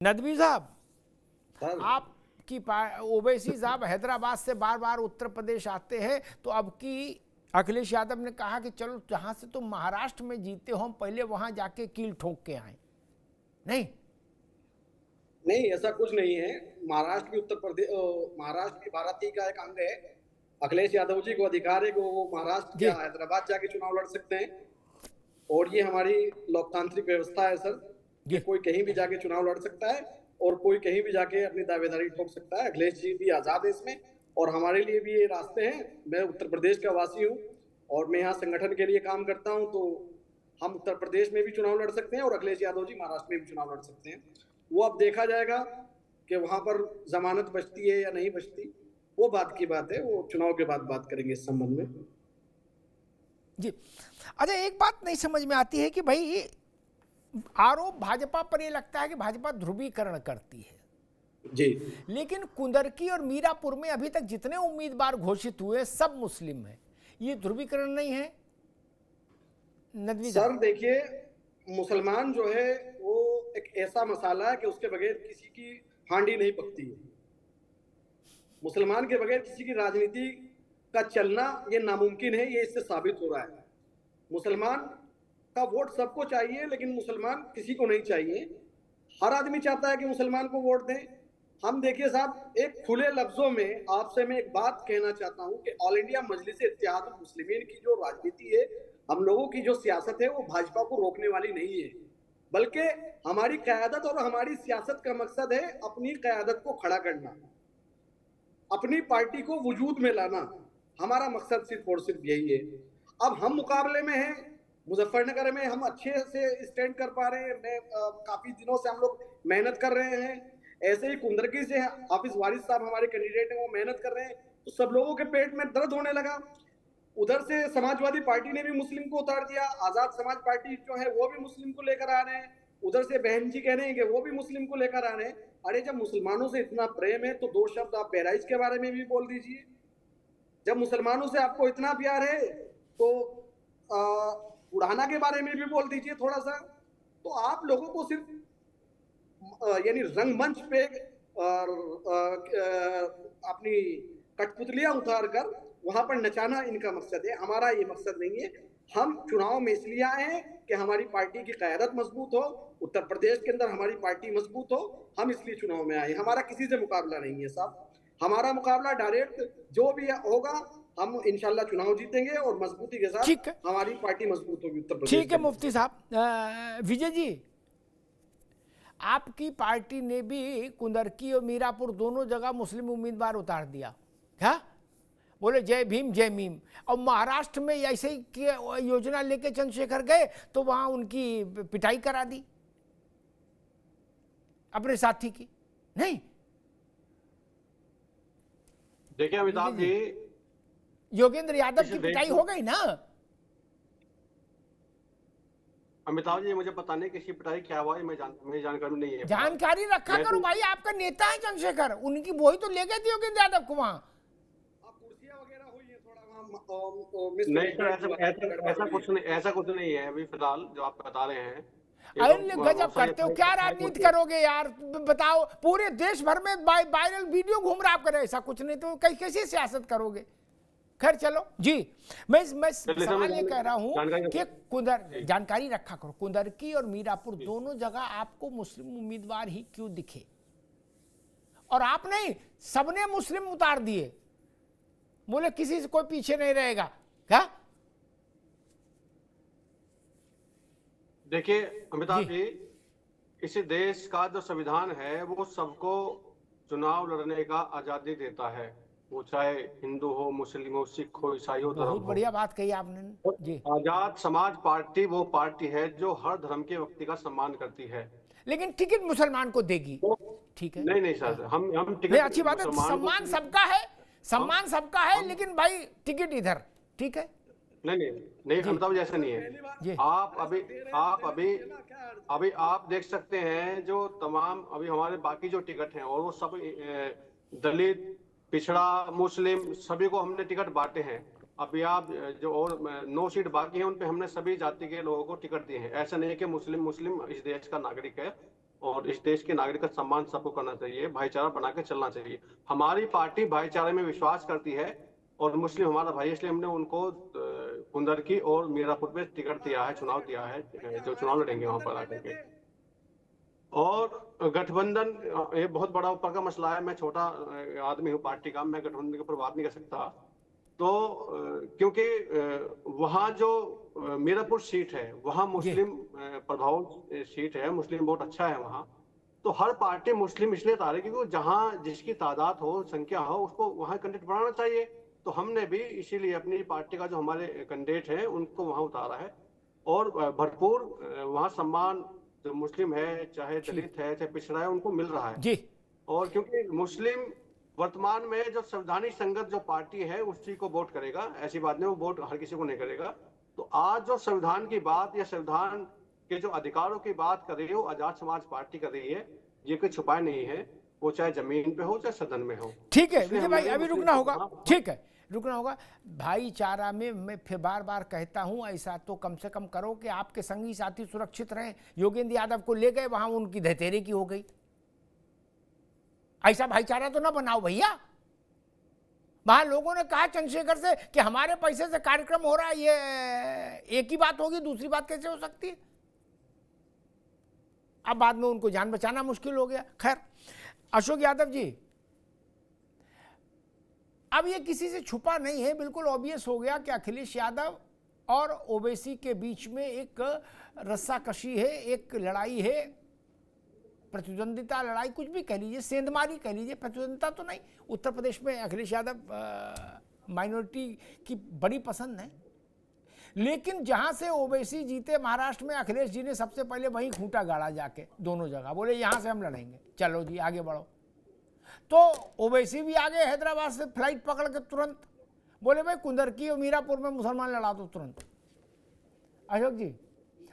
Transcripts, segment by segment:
नदवी साहब, सर आपकी ओवैसी साहब हैदराबाद से बार बार उत्तर प्रदेश आते हैं, तो अब की अखिलेश यादव ने कहा कि चलो जहां से तुम महाराष्ट्र में जीते हो हम पहले वहां जाके कील ठोक के आए। नहीं नहीं, ऐसा कुछ नहीं है। महाराष्ट्र भी उत्तर प्रदेश, महाराष्ट्र भी भारत ही का एक अंग है। अखिलेश यादव जी को अधिकार है कि वो महाराष्ट्र जी या हैदराबाद जाके चुनाव लड़ सकते हैं। और ये हमारी लोकतांत्रिक व्यवस्था है सर, कि जी कोई कहीं भी जाके चुनाव लड़ सकता है और कोई कहीं भी जाके अपनी दावेदारी ठोक सकता है। अखिलेश जी भी आजाद है इसमें, और हमारे लिए भी ये रास्ते हैं। मैं उत्तर प्रदेश का वासी हूँ और मैं यहाँ संगठन के लिए काम करता हूँ, तो हम उत्तर प्रदेश में भी चुनाव लड़ सकते हैं और अखिलेश यादव जी महाराष्ट्र में भी चुनाव लड़ सकते हैं। वो अब देखा जाएगा कि वहां पर जमानत बचती है या नहीं बचती, वो बात की बात है, वो चुनाव के बाद बात करेंगे इस संबंध में। जी। अच्छा, एक बात नहीं समझ में आती है कि भाई आरोप भाजपा पर ये लगता है कि भाजपा ध्रुवीकरण करती है, जी लेकिन कुंदरकी और मीरापुर में अभी तक जितने उम्मीदवार घोषित हुए सब मुस्लिम हैं। ये ध्रुवीकरण नहीं है नदवी सर, साहब? देखिए, मुसलमान जो है वो एक ऐसा मसाला है कि उसके बगैर किसी की हांडी नहीं पकती है। मुसलमान के बगैर किसी की राजनीति का चलना ये नामुमकिन है, ये इससे साबित हो रहा है। मुसलमान का वोट सबको चाहिए, लेकिन मुसलमान किसी को नहीं चाहिए। हर आदमी चाहता है कि मुसलमान को वोट दें। हम देखिए साहब, एक खुले लफ्जों में आपसे मैं एक बात कहना चाहता हूं कि ऑल इंडिया मजलिस इत्तेहादुल मुस्लिमीन की जो राजनीति है, हम लोगों की जो सियासत है, वो भाजपा को रोकने वाली नहीं है, बल्कि हमारी क़यादत और हमारी सियासत का मकसद है अपनी क़यादत को खड़ा करना, अपनी पार्टी को वजूद में लाना। हमारा मकसद सिर्फ और सिर्फ यही है। अब हम मुकाबले में हैं, मुजफ्फरनगर में हम अच्छे से स्टैंड कर पा रहे हैं। मैं काफी दिनों से हम लोग मेहनत कर रहे हैं। ऐसे ही कुंदरकी से हाफिज वारिस साहब हमारे कैंडिडेट हैं, वो मेहनत कर रहे हैं, तो सब लोगों के पेट में दर्द होने लगा। उधर से समाजवादी पार्टी ने भी मुस्लिम को उतार दिया, आजाद समाज पार्टी जो है वो भी मुस्लिम को लेकर आ रहे हैं। उधर से बहन जी कह रहे हैं कि वो भी मुस्लिम को लेकर आ रहे हैं। अरे, जब मुसलमानों से इतना प्रेम है तो दो शब्द आप बहराइच के बारे में भी बोल दीजिए। जब मुसलमानों से आपको इतना प्यार है तो उड़ाना के बारे में भी बोल दीजिए थोड़ा सा। तो आप लोगों को सिर्फ यानी रंगमंच पे अपनी कठपुतलियां उतार कर वहां पर नचाना इनका मकसद है। हमारा ये मकसद नहीं है। हम चुनाव में इसलिए आए हैं कि हमारी पार्टी की क़यादत मजबूत हो, उत्तर प्रदेश के अंदर हमारी पार्टी मजबूत हो। हम इसलिए चुनाव में आए। हमारा किसी से मुकाबला नहीं है साहब। हमारा मुकाबला डायरेक्ट जो भी होगा, हम इंशाल्लाह चुनाव जीतेंगे और मजबूती के ठीक साथ है, हमारी पार्टी मजबूत होगी उत्तर प्रदेश ठीक के है अंदर। मुफ्ती साहब। विजय जी, आपकी पार्टी ने भी कुंदरकी और मीरापुर दोनों जगह मुस्लिम उम्मीदवार उतार दिया, क्या बोले जय भीम जय मीम। और महाराष्ट्र में ऐसे ही योजना लेके चंद्रशेखर गए तो वहां उनकी पिटाई करा दी अपने साथी की। नहीं, देखिए अमिताभ जी, योगेंद्र यादव की पिटाई हो गई ना। अमिताभ जी मुझे पता नहीं किसी पिटाई क्या हुआ है, मेरी जानकारी नहीं है। जानकारी रखा मैं करो तो- भाई, आपका नेता है चंद्रशेखर, उनकी वही तो ले गए थे योगेंद्र यादव को वहां। कुर्सियां वगैरह हुई है थोड़ा वहाँ नहीं सर, ऐसा कुछ नहीं है अभी फिलहाल जो आप बता रहे हैं। ये तो अरे बहुत गजब सारी करते हो, क्या राजनीति करोगे यार? बताओ, पूरे देश भर में वायरल वीडियो घूम रहा, आप करे ऐसा कुछ नहीं तो कैसी सियासत करोगे? खैर चलो जी, मैं सवाल ये कह रहा हूं कि जानकारी रखा करो, कुंदरकी और मीरापुर दोनों जगह आपको मुस्लिम उम्मीदवार ही क्यों दिखे? और आप नहीं, सबने मुस्लिम उतार दिए, बोले किसी से कोई पीछे नहीं रहेगा, क्या? देखिए अमिताभ जी, इसी देश का जो संविधान है वो सबको चुनाव लड़ने का आजादी देता है, वो चाहे हिंदू हो, मुस्लिम हो, सिख हो, ईसाई हो, धर्म बहुत हो। बढ़िया बात कही आपने जी। आजाद समाज पार्टी वो पार्टी है जो हर धर्म के व्यक्ति का सम्मान करती है। लेकिन टिकट मुसलमान को देगी, तो ठीक है? नहीं सर, हम नहीं, टिकट अच्छी बात है, सम्मान सबका है, सम्मान सबका है, लेकिन भाई टिकट इधर, ठीक है? नहीं अमिताभ जी, ऐसा नहीं है। आप देख सकते हैं जो तमाम अभी हमारे बाकी जो टिकट हैं, और वो सब दलित, पिछड़ा, मुस्लिम सभी को हमने टिकट बांटे हैं। अभी आप जो और 9 सीट बाकी हैं उन पे हमने सभी जाति के लोगों को टिकट दिए हैं। ऐसा नहीं है कि मुस्लिम इस देश का नागरिक है, और इस देश के नागरिक का सम्मान सबको करना चाहिए, भाईचारा बना के चलना चाहिए। हमारी पार्टी भाईचारे में विश्वास करती है और मुस्लिम हमारा भाई, इसलिए हमने उनको कुंदरकी और मीरापुर में टिकट दिया है, चुनाव दिया है, जो चुनाव लड़ेंगे वहां पर आकर के। और गठबंधन ये बहुत बड़ा ऊपर का मसला है। मैं छोटा आदमी हूँ पार्टी का, मैं गठबंधन के ऊपर बात नहीं कर सकता। तो क्योंकि वहाँ जो मीरापुर सीट है वहाँ मुस्लिम प्रभाव सीट है, मुस्लिम वोट अच्छा है वहाँ, तो हर पार्टी मुस्लिम इसलिए उतारे क्योंकि जहाँ जिसकी तादाद हो, संख्या हो, उसको वहाँ कैंडिडेट बढ़ाना चाहिए। तो हमने भी इसीलिए अपनी पार्टी का जो हमारे कैंडिडेट हैं उनको वहाँ उतारा है और भरपूर वहाँ सम्मान जो मुस्लिम है, चाहे दलित है, चाहे पिछड़ा है, उनको मिल रहा है जी। और क्योंकि मुस्लिम वर्तमान में जो संवैधानिक संगत जो पार्टी है उसी को वोट करेगा, ऐसी बात नहीं, वो वोट हर किसी को नहीं करेगा। तो आज जो संविधान की बात या संविधान के जो अधिकारों की बात कर रही है वो आजाद समाज पार्टी कर रही है, ये कोई छुपाए नहीं है, वो चाहे जमीन पे हो चाहे सदन में हो। ठीक है विजय भाई, अभी रुकना होगा, ठीक है रुकना होगा। भाईचारा में मैं फिर बार बार कहता हूं, ऐसा तो कम से कम करो कि आपके संगी साथी सुरक्षित रहें। योगेंद्र यादव को ले गए वहां, उनकी धतेरे की हो गई, ऐसा भाईचारा तो ना बनाओ भैया। वहां लोगों ने कहा चंद्रशेखर से कि हमारे पैसे से कार्यक्रम हो रहा है, ये एक ही बात होगी, दूसरी बात कैसे हो सकती है। अब बाद में उनको जान बचाना मुश्किल हो गया। खैर अशोक यादव जी, अब ये किसी से छुपा नहीं है, बिल्कुल ऑब्वियस हो गया कि अखिलेश यादव और ओवैसी के बीच में एक रस्साकशी है, एक लड़ाई है, प्रतिद्वंदिता लड़ाई, कुछ भी कह लीजिए, सेंधमारी कह लीजिए, प्रतिद्वंदिता तो नहीं। उत्तर प्रदेश में अखिलेश यादव माइनॉरिटी की बड़ी पसंद है, लेकिन जहां से ओवैसी जीते महाराष्ट्र में, अखिलेश जी ने सबसे पहले वहीं खूंटा गाड़ा जाके दोनों जगह, बोले यहां से हम लड़ेंगे, चलो जी आगे बढ़ो। तो ओवैसी भी आगे हैदराबाद से फ्लाइट पकड़ के तुरंत बोले भाई कुंदरकी और मीरापुर में मुसलमान लड़ा दो तुरंत। अशोक जी,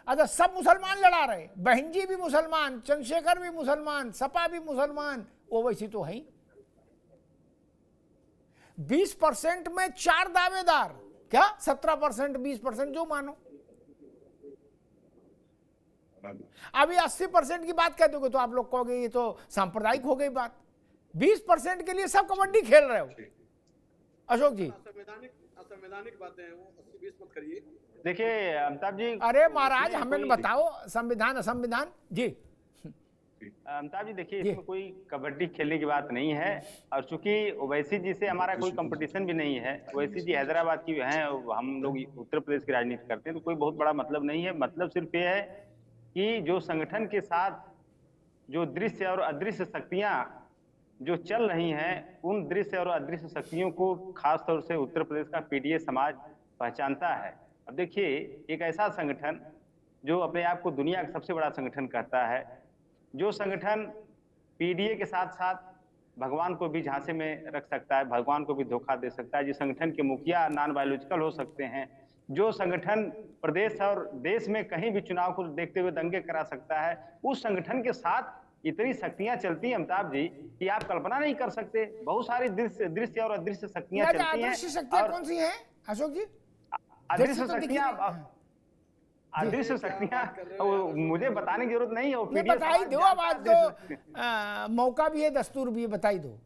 अच्छा सब मुसलमान लड़ा रहे, बहन जी भी मुसलमान, चंद्रशेखर भी मुसलमान, सपा भी मुसलमान, ओवैसी तो है ही। 20% में 4 दावेदार, क्या 17%, 20% जो मानो। अभी 80% की बात कह दोगे तो आप लोग कहोगे ये तो सांप्रदायिक हो गई बात। 20% के लिए सब कबड्डी खेल रहे हो। अशोक जी, असंवैधानिक बातें हैं वो 80-20 मत करिए। देखिए अमिताभ जी, अरे महाराज हमें बताओ संविधान असंविधान जी। अमिताभ जी देखिए, इसमें कोई कबड्डी खेलने की बात नहीं है, और चूंकि ओवैसी जी से हमारा कोई कंपटीशन भी नहीं है, ओवैसी जी हैदराबाद की हैं, हम लोग उत्तर प्रदेश की राजनीति करते हैं, तो कोई बहुत बड़ा मतलब नहीं है। मतलब सिर्फ ये है कि जो संगठन के साथ जो दृश्य और अदृश्य शक्तियां जो चल रही हैं, उन दृश्य और अदृश्य शक्तियों को खास तौर से उत्तर प्रदेश का पीडीए समाज पहचानता है। अब देखिए, एक ऐसा संगठन जो अपने आप को दुनिया का सबसे बड़ा संगठन कहता है, जो संगठन पीडीए के साथ साथ भगवान को भी झांसे में रख सकता है, भगवान को भी धोखा दे सकता है, जिस संगठन के मुखिया नॉन बायोलॉजिकल हो सकते हैं, जो संगठन प्रदेश और देश में कहीं भी चुनाव को देखते हुए दंगे करा सकता है, उस संगठन के साथ इतनी शक्तियां चलती हैं अमिताभ जी कि आप कल्पना नहीं कर सकते। बहुत सारी दृश्य और अदृश्य शक्तियां चलती हैं। अदृश्य शक्तियां कौन सी हैं अशोक जी? अदृश्य शक्तियां, अदृश्य शक्तियां मुझे बताने की जरूरत नहीं है, बताई दो। अब आज तो मौका भी है, दस्तूर भी है, बताई दो।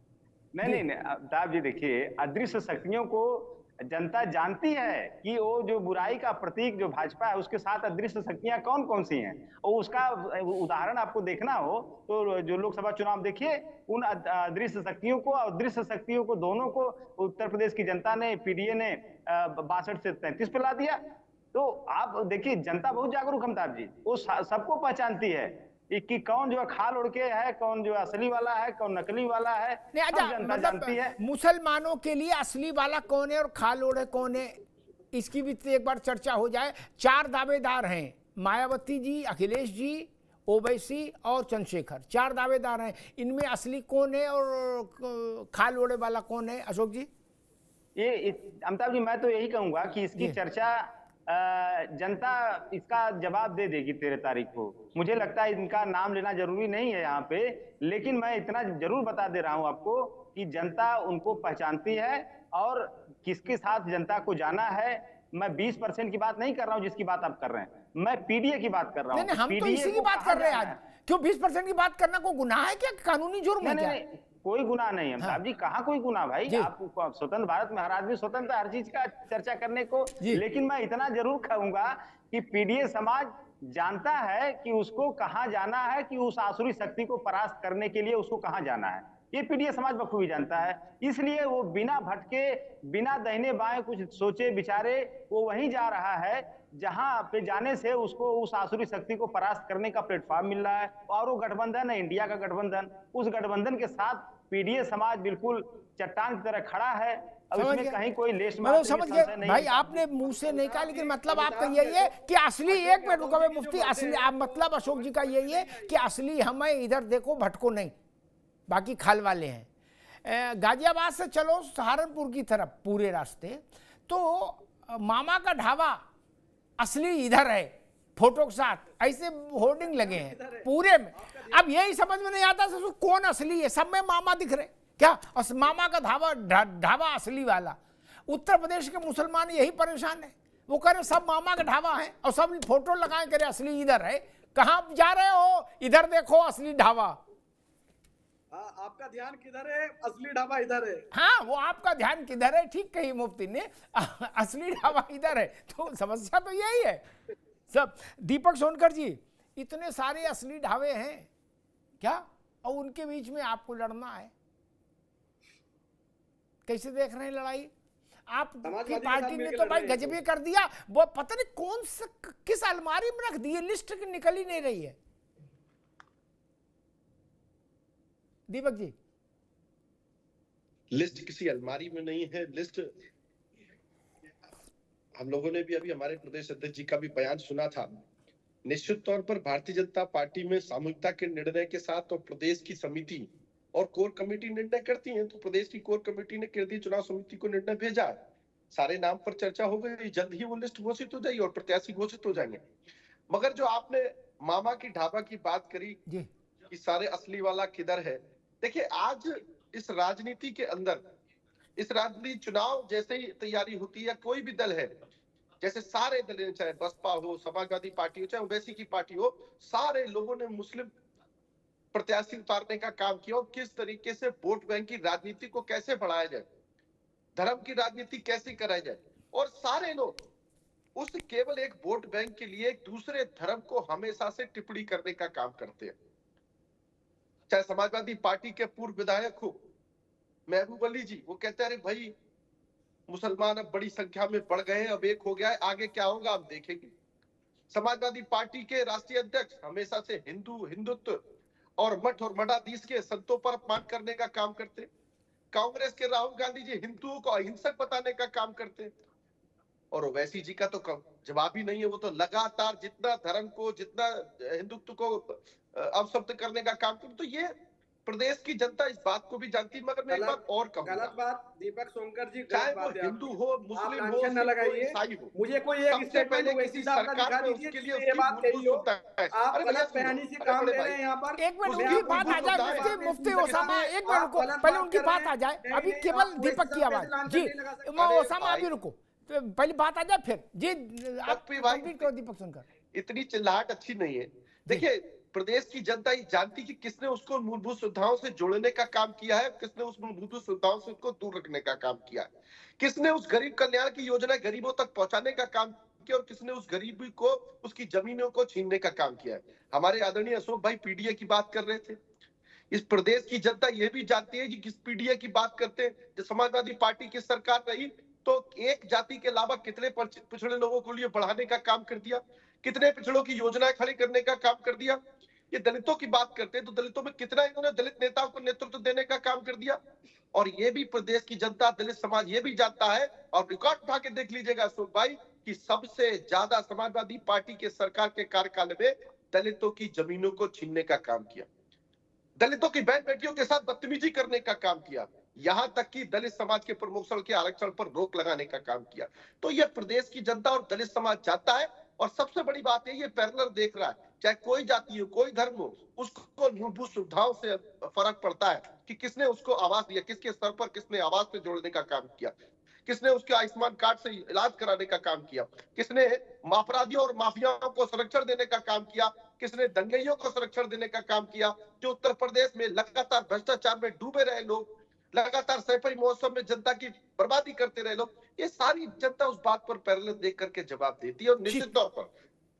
नहीं अमिताभ जी देखिए, अदृश्य शक्तियों को जनता जानती है कि वो जो बुराई का प्रतीक जो भाजपा है, उसके साथ अदृश्य शक्तियां कौन कौन सी हैं, और उसका उदाहरण आपको देखना हो तो जो लोकसभा चुनाव देखिए, उन अदृश्य शक्तियों को और दृश्य शक्तियों को दोनों को उत्तर प्रदेश की जनता ने, पीडीए ने 62 से 33 पे ला दिया। तो आप देखिए, जनता बहुत जागरूक अमिताभ जी, वो सबको पहचानती है कि कौन जो खाल उड़ के है, कौन जो असली वाला है, कौन नकली वाला है, जनता जानती है। मुसलमानों के लिए असली वाला कौन है और खाल ओढ़े कौन है, इसकी भी एक बार चर्चा हो जाए। 4 दावेदार हैं, मायावती जी, अखिलेश जी, ओवैसी और चंद्रशेखर, 4 दावेदार हैं। इनमें असली कौन है और खाल ओढ़े वाला कौन है अशोक जी? ये अमिताभ जी, मैं तो यही कहूंगा कि इसकी चर्चा जनता इसका जवाब दे देगी 13 तारीख को। मुझे लगता है इनका नाम लेना जरूरी नहीं है यहाँ पे, लेकिन मैं इतना जरूर बता दे रहा हूँ आपको कि जनता उनको पहचानती है और किसके साथ जनता को जाना है। मैं 20% की बात नहीं कर रहा हूँ जिसकी बात आप कर रहे हैं, मैं पीडीए की बात कर रहा हूँ। हम तो इसी की बात कर रहे हैं आज। क्यों 20% की बात करना कोई गुनाह है क्या, कानूनी जुर्म है क्या? नहीं, कोई गुनाह नहीं है साहब जी, कहाँ कोई गुनाह भाई। आप स्वतंत्र भारत में हर आदमी स्वतंत्र हर चीज का चर्चा करने को, लेकिन मैं इतना जरूर कहूंगा कि पीडीए समाज जानता है कि उसको कहाँ जाना है, कि उस आसुरी शक्ति को परास्त करने के लिए उसको कहाँ जाना है, ये पीडीए समाज बखूबी जानता है। इसलिए वो बिना भटके, बिना दाहिने बाएं कुछ सोचे विचारे वो वहीं जा रहा है जहां पे जाने से उसको उस आसुरी शक्ति को परास्त करने का प्लेटफॉर्म मिल रहा है। और वो गठबंधन है इंडिया का गठबंधन, उस गठबंधन के साथ पीडीए समाज बिल्कुल चट्टान की तरह खड़ा है। अब इसमें कहीं कोई लेश मतलब समझ गए भाई, आपने मुंह से नहीं कहा, लेकिन मतलब आपका यही है कि असली, एक मिनट रुको मुफ्ती, असली आप मतलब अशोक जी का यही है कि असली हमें इधर देखो, भटको नहीं, बाकी खाल वाले हैं। गाजियाबाद से चलो सहारनपुर की तरफ पूरे रास्ते, तो मामा का ढाबा असली इधर है, फोटो के साथ ऐसे होर्डिंग लगे हैं पूरे में। अब यही समझ में नहीं आता कौन असली है, सब में मामा दिख रहे क्या, मामा का ढाबा असली वाला। उत्तर प्रदेश के मुसलमान यही परेशान है, वो कह रहे सब मामा का ढाबा है और सब फोटो लगाए करे असली इधर है। कहाँ जा रहे हो, इधर देखो असली ढाबा। आपका ध्यान किधर है, असली ढाबा इधर है। हाँ, वो आपका ध्यान किधर है, ठीक कही मुफ्ती ने, असली ढाबा इधर है। तो समस्या तो यही है सब। दीपक सोनकर जी, इतने सारे असली ढाबे हैं क्या, और उनके बीच में आपको लड़ना है, कैसे देख रहे हैं लड़ाई? आपकी पार्टी ने तो भाई गजबे कर दिया, वो पता नहीं कौन सा किस अलमारी में रख दी है, लिस्ट निकल ही नहीं रही है। दीपक जी, लिस्ट किसी अलमारी में नहीं है, लिस्ट हम लोगों ने भी अभी हमारे प्रदेश अध्यक्ष जी का भी बयान सुना था। निश्चित तौर पर भारतीय जनता पार्टी में सामूहिकता के निर्णय के साथ तो प्रदेश की समिति और कोर कमेटी निर्णय करती है, तो प्रदेश की कोर कमेटी ने केंद्रीय चुनाव समिति को निर्णय भेजा है। सारे नाम पर चर्चा हो गई, जल्द ही वो लिस्ट घोषित हो जाएगी और प्रत्याशी घोषित हो जाएंगे। मगर जो आपने मामा की ढाबा की बात करी कि सारे असली वाला किधर है, देखिए आज इस राजनीति के अंदर, इस राजनीति चुनाव जैसे ही तैयारी होती है, कोई भी दल है, जैसे सारे दल, चाहे बसपा हो, समाजवादी पार्टी हो, चाहे ओवैसी की पार्टी हो, सारे लोगों ने मुस्लिम प्रत्याशी उतारने का काम किया और किस तरीके से वोट बैंक की राजनीति को कैसे बढ़ाया जाए, धर्म की राजनीति कैसे कराई जाए, और सारे लोग उस केवल एक वोट बैंक के लिए एक दूसरे धर्म को हमेशा से टिप्पणी करने का काम करते हैं। चाहे समाजवादी पार्टी के पूर्व विधायक हो महबूब अली जी, वो कहते हैं अरे भाई मुसलमान अब बड़ी संख्या में बढ़ गए हैं, अब एक हो गया है, आगे क्या होगा हम देखेंगे। समाजवादी पार्टी के राष्ट्रीय अध्यक्ष हमेशा से हिंदुत्व और मठ और मठाधीश के संतों पर अपमान करने का काम करते। कांग्रेस के राहुल गांधी जी हिंदुओं को अहिंसक बताने का काम करते, और ओवैसी जी का तो जवाब ही नहीं है। वो तो लगातार जितना धर्म को, जितना हिंदुत्व को अपशब्द करने का काम करते। तो ये प्रदेश की जनता इस बात को भी जानती है। मगर मैं एक बात और कहूंगा, गलत बात दीपक सोनकर जी, चाहे वो हिंदू हो, मुस्लिम हो, न लगाइए, ईसाई हो, मुझे कोई एक स्टेटमेंट किसी सरकार में उसके लिए ये बात कही हो, आप गलत बयानी से काम ले रहे हैं यहाँ पर। एक मिनट उनकी बात आ जाए, मुफ्ती ओसामा, एक मिनट रुको, पहले उनकी बात आ जाए, अभी केवल दीपक की आवाज जी, ओसामा अभी रुको, पहले बात आ जाए फिर जी, आप दीपक सुनकर। इतनी चिल्लाहट अच्छी नहीं है। देखिए प्रदेश की जनता ये जानती कि किसने उसको मूलभूत सुविधाओं से जोड़ने का काम किया है, किसने उस मूलभूत सुविधाओं से उसको दूर रखने का काम किया है, किसने उस गरीब कल्याण की योजना गरीबों तक पहुंचाने का काम किया और किसने उस गरीबी को, उसकी जमीनों को छीनने का काम किया है। हमारे आदरणीय अशोक भाई पीडीए की बात कर रहे थे। इस प्रदेश की जनता ये भी जानती है कि किस पीडीए की बात करते हैं। जब समाजवादी पार्टी की सरकार रही तो एक जाति के अलावा कितने पिछड़े लोगों को लिए बढ़ाने का काम कर दिया, कितने पिछड़ों की योजनाएं खड़ी करने का काम कर दिया। ये दलितों की बात करते हैं तो दलितों में कितना इन्होंने दलित नेताओं को नेतृत्व देने का काम कर दिया। और ये भी प्रदेश की जनता, दलित समाज ये भी जानता है, और रिकॉर्ड उठा के देख लीजिएगा अशोक भाई, कि सबसे ज्यादा समाजवादी पार्टी के सरकार के कार्यकाल में दलितों की जमीनों को छीनने का काम किया, दलितों की बहन बेटियों के साथ बदतमीजी करने का काम किया, यहां तक कि दलित समाज के प्रमुख के आरक्षण पर रोक लगाने का काम किया। तो यह प्रदेश की जनता और दलित समाज चाहता है। और सबसे बड़ी बात है, ये पैरेलल देख रहा है, चाहे कोई जाति हो, कोई धर्म हो, उसको मूलभूत सुविधाओं से फर्क पड़ता है कि किसने उसको आवास दिया, किसके स्तर पर किसने आवास से जोड़ने का काम किया, किसने उसके आयुष्मान कार्ड से इलाज कराने का काम किया, किसने अपराधियों और माफियाओं को संरक्षण देने का काम किया, किसने दंगइयों को संरक्षण देने का काम किया, जो उत्तर प्रदेश में लगातार भ्रष्टाचार में डूबे रहे लोग, लगातार सैफई महोत्सव में जनता की बर्बादी करते रहे लोग, ये सारी जनता उस बात पर पैरेलल देख करके जवाब देती है। और निश्चित तौर पर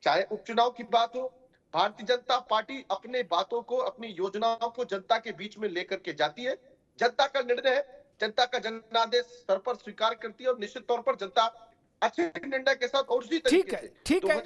चाहे उपचुनाव की बात हो, भारतीय जनता पार्टी अपने बातों को, अपनी योजनाओं को जनता के बीच में लेकर के जाती है। जनता का निर्णय है, जनता का जनादेश सर पर स्वीकार करती है और निश्चित तौर पर जनता अच्छे निर्णय के साथ और उसी तरीके से ठीक है